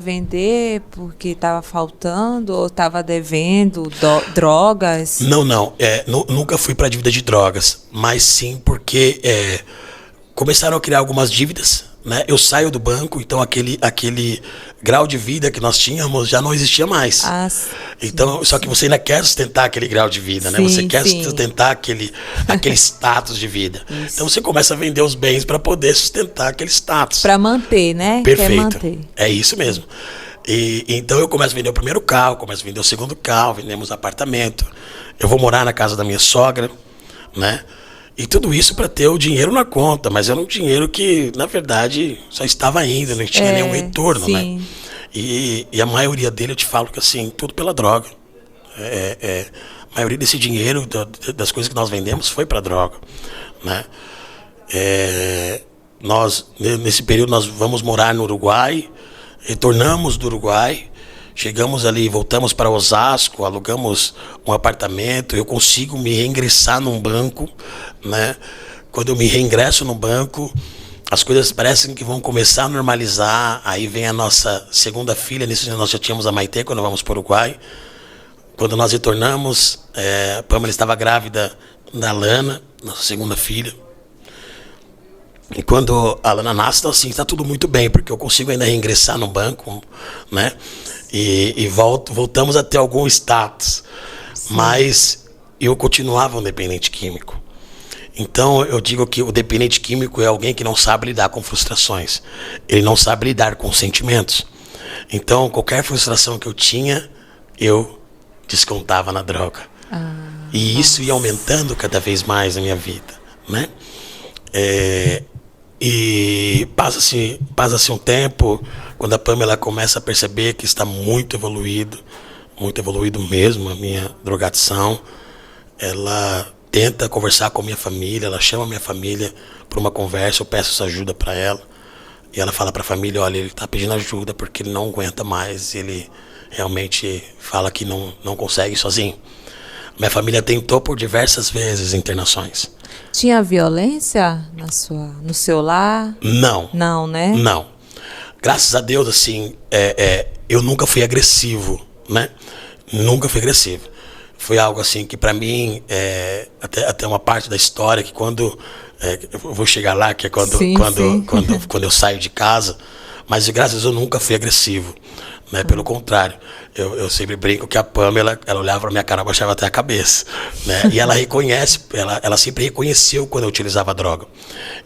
Vender porque estava faltando ou estava devendo drogas? Não. Nunca fui para dívida de drogas, mas sim porque começaram a criar algumas dívidas, né? Eu saio do banco, então aquele grau de vida que nós tínhamos já não existia mais. Então, só que você ainda quer sustentar aquele grau de vida, né? Você quer sustentar aquele status de vida. Isso. Então você começa a vender os bens para poder sustentar aquele status. Para manter, né? Perfeito. Quer manter. É isso mesmo. E então eu começo a vender o primeiro carro, começo a vender o segundo carro, vendemos apartamento. Eu vou morar na casa da minha sogra, né? E tudo isso para ter o dinheiro na conta, mas era um dinheiro que, na verdade, só estava indo, não tinha nenhum retorno, né? E a maioria dele, eu te falo que assim, tudo pela droga. A maioria desse dinheiro, das coisas que nós vendemos, foi para droga, né? Nesse período, nós vamos morar no Uruguai, retornamos do Uruguai, chegamos ali, voltamos para Osasco, alugamos um apartamento, eu consigo me reingressar num banco, né? Quando eu me reingresso no banco, as coisas parecem que vão começar a normalizar, aí vem a nossa segunda filha, nesse dia nós já tínhamos a Maitê quando vamos para o Uruguai. Quando nós retornamos, a Pamela estava grávida da Lana, nossa segunda filha. E quando a Lana nasce, então, assim, está tudo muito bem, porque eu consigo ainda reingressar no banco, né? E voltamos a ter algum status. Sim. Mas eu continuava um dependente químico. Então eu digo que o dependente químico é alguém que não sabe lidar com frustrações. Ele não sabe lidar com sentimentos. Então qualquer frustração que eu tinha, eu descontava na droga. E isso ia aumentando cada vez mais na minha vida, né? E passa-se um tempo, quando a Pamela começa a perceber que está muito evoluído mesmo, a minha drogadição, ela tenta conversar com a minha família, ela chama a minha família para uma conversa, eu peço essa ajuda para ela, e ela fala para a família, olha, ele está pedindo ajuda porque ele não aguenta mais, ele realmente fala que não consegue sozinho. Minha família tentou por diversas vezes internações. Tinha violência no seu lar? Não. Não, né? Não. Graças a Deus, assim, eu nunca fui agressivo, né? Nunca fui agressivo. Foi algo assim que para mim, até uma parte da história que quando... eu vou chegar lá, que é quando eu saio de casa, mas graças a Deus eu nunca fui agressivo, né? Pelo contrário, eu sempre brinco que a Pamela, ela olhava pra minha cara, baixava até a cabeça, né? E ela ela sempre reconheceu quando eu utilizava droga.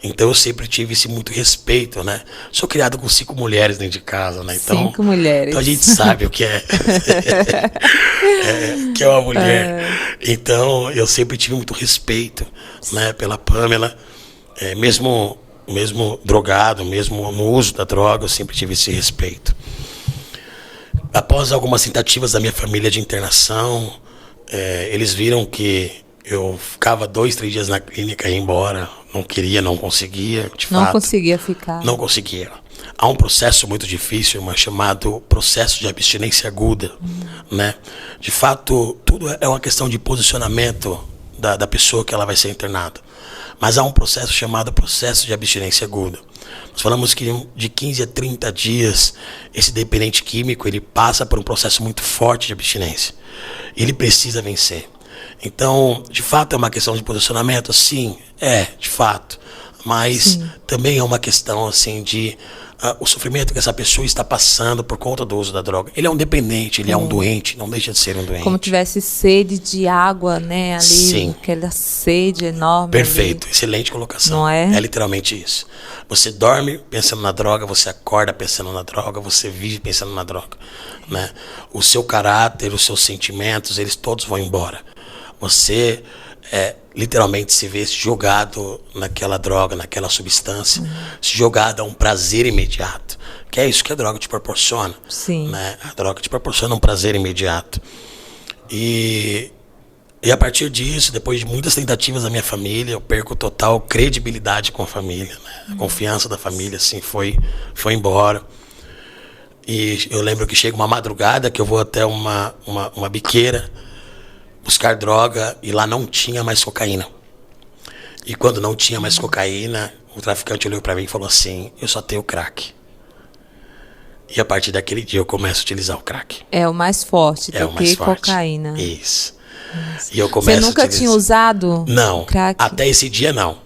Então eu sempre tive esse muito respeito, né? Sou criado com 5 mulheres dentro de casa, né? Então, 5 mulheres. Então a gente sabe o que é, que é uma mulher. Então eu sempre tive muito respeito, né? Pela Pamela, mesmo drogado, mesmo no uso da droga, eu sempre tive esse respeito. Após algumas tentativas da minha família de internação, eles viram que eu ficava 2, 3 dias na clínica e ia embora. Não queria, não conseguia, de fato. Não conseguia ficar. Não conseguia. Há um processo muito difícil, chamado processo de abstinência aguda, né? De fato, tudo é uma questão de posicionamento da pessoa que ela vai ser internada. Mas há um processo chamado processo de abstinência aguda. Nós falamos que de 15 a 30 dias, esse dependente químico, ele passa por um processo muito forte de abstinência. Ele precisa vencer. Então, de fato, é uma questão de posicionamento? Sim, de fato. Mas também é uma questão, assim, de o sofrimento que essa pessoa está passando por conta do uso da droga. Ele é um dependente, ele é um doente, não deixa de ser um doente. Como tivesse sede de água, né, ali. Sim. Aquela sede enorme. Perfeito, ali. Excelente colocação. Não é? É literalmente isso. Você dorme pensando na droga, você acorda pensando na droga, você vive pensando na droga, né? O seu caráter, os seus sentimentos, eles todos vão embora. Você literalmente se vê jogado naquela droga, naquela substância, se jogado a um prazer imediato, que é isso que a droga te proporciona. Sim. Né? A droga te proporciona um prazer imediato. E a partir disso, depois de muitas tentativas da minha família, eu perco total credibilidade com a família, né? A confiança da família, assim, foi embora. E eu lembro que chega uma madrugada que eu vou até uma biqueira buscar droga e lá não tinha mais cocaína. E quando não tinha mais cocaína, o traficante olhou para mim e falou assim, eu só tenho crack. E a partir daquele dia eu começo a utilizar o crack. É o mais forte do que cocaína. Isso. E eu começo Você nunca tinha usado crack? Até esse dia não.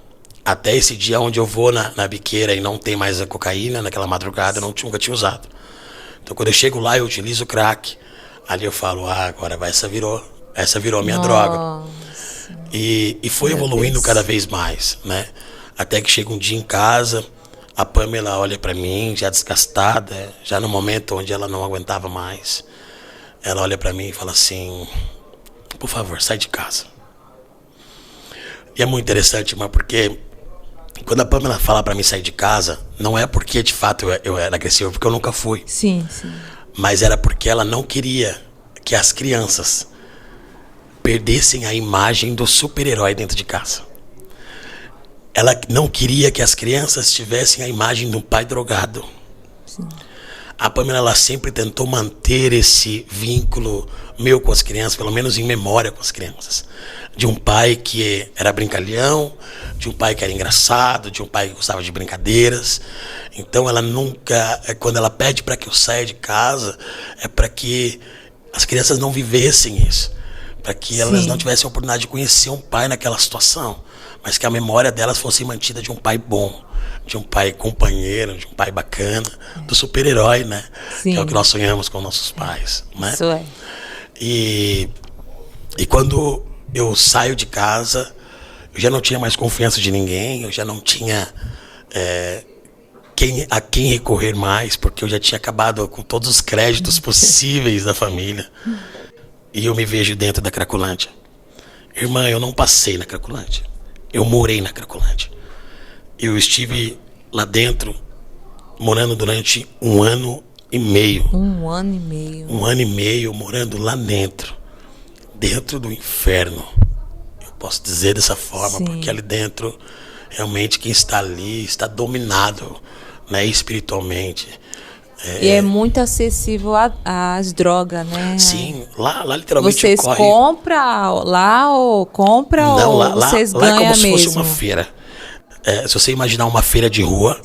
Até esse dia onde eu vou na biqueira e não tem mais a cocaína, naquela madrugada, eu nunca tinha usado. Então quando eu chego lá, eu utilizo o crack. Ali eu falo, agora essa virou a minha droga. E foi evoluindo cada vez mais, né? Até que chega um dia em casa, a Pamela olha pra mim, já desgastada, já no momento onde ela não aguentava mais. Ela olha pra mim e fala assim, por favor, sai de casa. E é muito interessante, mas porque quando a Pamela fala pra mim sair de casa, não é porque de fato eu era agressivo, porque eu nunca fui. Sim. Mas era porque ela não queria que as crianças perdessem a imagem do super-herói dentro de casa. Ela não queria que as crianças tivessem a imagem de um pai drogado. Sim. A Pamela, ela sempre tentou manter esse vínculo meu com as crianças, pelo menos em memória com as crianças. De um pai que era brincalhão, de um pai que era engraçado, de um pai que gostava de brincadeiras. Então ela nunca, quando ela pede para que eu saia de casa, é para que as crianças não vivessem isso. Para que elas não tivessem a oportunidade de conhecer um pai naquela situação. Mas que a memória delas fosse mantida de um pai bom, de um pai companheiro, de um pai bacana, do super-herói, né? Sim. Que é o que nós sonhamos com nossos pais, né? Isso é. E quando eu saio de casa, eu já não tinha mais confiança de ninguém, eu já não tinha a quem recorrer mais, porque eu já tinha acabado com todos os créditos possíveis da família. E eu me vejo dentro da Cracolândia. Irmã, eu não passei na Cracolândia. Eu morei na Cracolândia. Eu estive lá dentro, morando durante 1 ano e meio. 1 ano e meio. 1 ano e meio morando lá dentro. Dentro do inferno. Eu posso dizer dessa forma, porque ali dentro, realmente quem está ali está dominado, né, espiritualmente. E é muito acessível às drogas, né? Sim, lá literalmente vocês compram lá ou compram não, ou vocês lá ganham é como mesmo? se fosse uma feira. Se você imaginar uma feira de rua,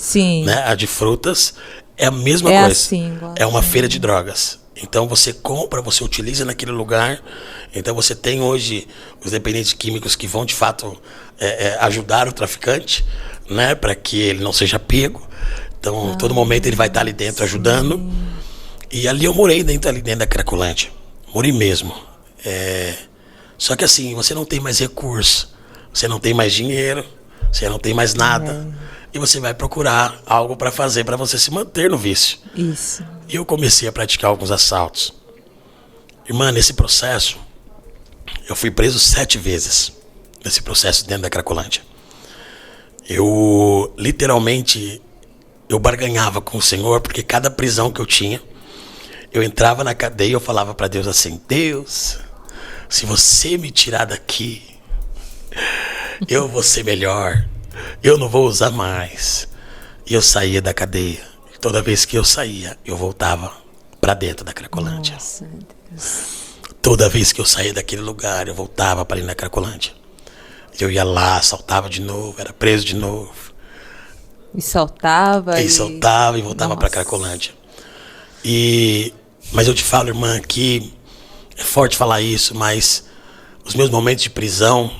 né, a de frutas, é a mesma coisa. Assim, é uma feira de drogas. Então você compra, você utiliza naquele lugar. Então você tem hoje os dependentes químicos que vão de fato ajudar o traficante, né, para que ele não seja pego. Então, todo momento ele vai estar ali dentro ajudando. E ali eu morei ali dentro da Cracolândia. Morei mesmo. Só que assim, você não tem mais recurso. Você não tem mais dinheiro. Você não tem mais nada. E você vai procurar algo para fazer para você se manter no vício. Isso. E eu comecei a praticar alguns assaltos. Irmã, nesse processo, eu fui preso 7 vezes. Nesse processo dentro da Cracolândia. Eu, literalmente... Eu barganhava com o Senhor, porque cada prisão que eu tinha, eu entrava na cadeia e eu falava para Deus assim, Deus, se você me tirar daqui, eu vou ser melhor, eu não vou usar mais. E eu saía da cadeia. Toda vez que eu saía, eu voltava para dentro da Cracolândia. Nossa, meu Deus. Toda vez que eu saía daquele lugar, eu voltava para ir na Cracolândia. Eu ia lá, assaltava de novo, era preso de novo. E soltava. E soltava e voltava para Cracolândia. Mas eu te falo, irmã, que é forte falar isso, mas os meus momentos de prisão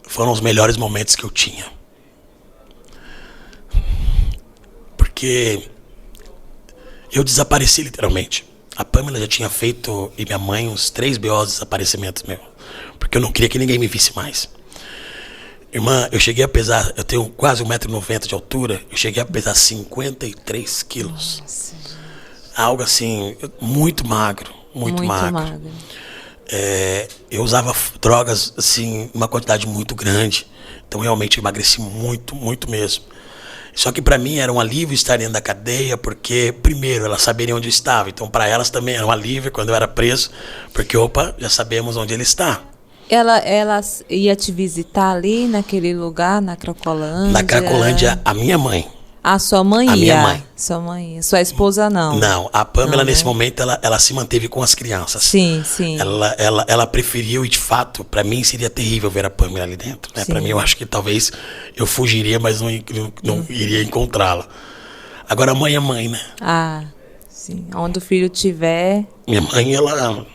foram os melhores momentos que eu tinha. Porque eu desapareci literalmente. A Pamela já tinha feito, e minha mãe, uns 3 BOs de desaparecimentos meus. Porque eu não queria que ninguém me visse mais. Irmã, eu cheguei a pesar, eu tenho quase 1,90 m de altura, eu cheguei a pesar 53 quilos. Nossa, algo assim, muito magro, muito magro. Eu usava drogas, assim, uma quantidade muito grande. Então, realmente, eu emagreci muito, muito mesmo. Só que para mim era um alívio estar dentro da cadeia, porque, primeiro, elas saberiam onde eu estava. Então, para elas também era um alívio quando eu era preso, porque, opa, já sabemos onde ele está. Ela ia te visitar ali, naquele lugar, na Cracolândia? Na Cracolândia, a minha mãe. A sua mãe ia? A minha mãe. Sua mãe ia. Sua esposa não? Não, a Pamela, nesse momento, ela se manteve com as crianças. Sim, sim. Ela preferiu, e de fato, para mim seria terrível ver a Pamela ali dentro. Né? Para mim, eu acho que talvez eu fugiria, mas não iria encontrá-la. Agora, a mãe é mãe, né? Ah, sim. Sim. Onde o filho tiver. Minha mãe, ela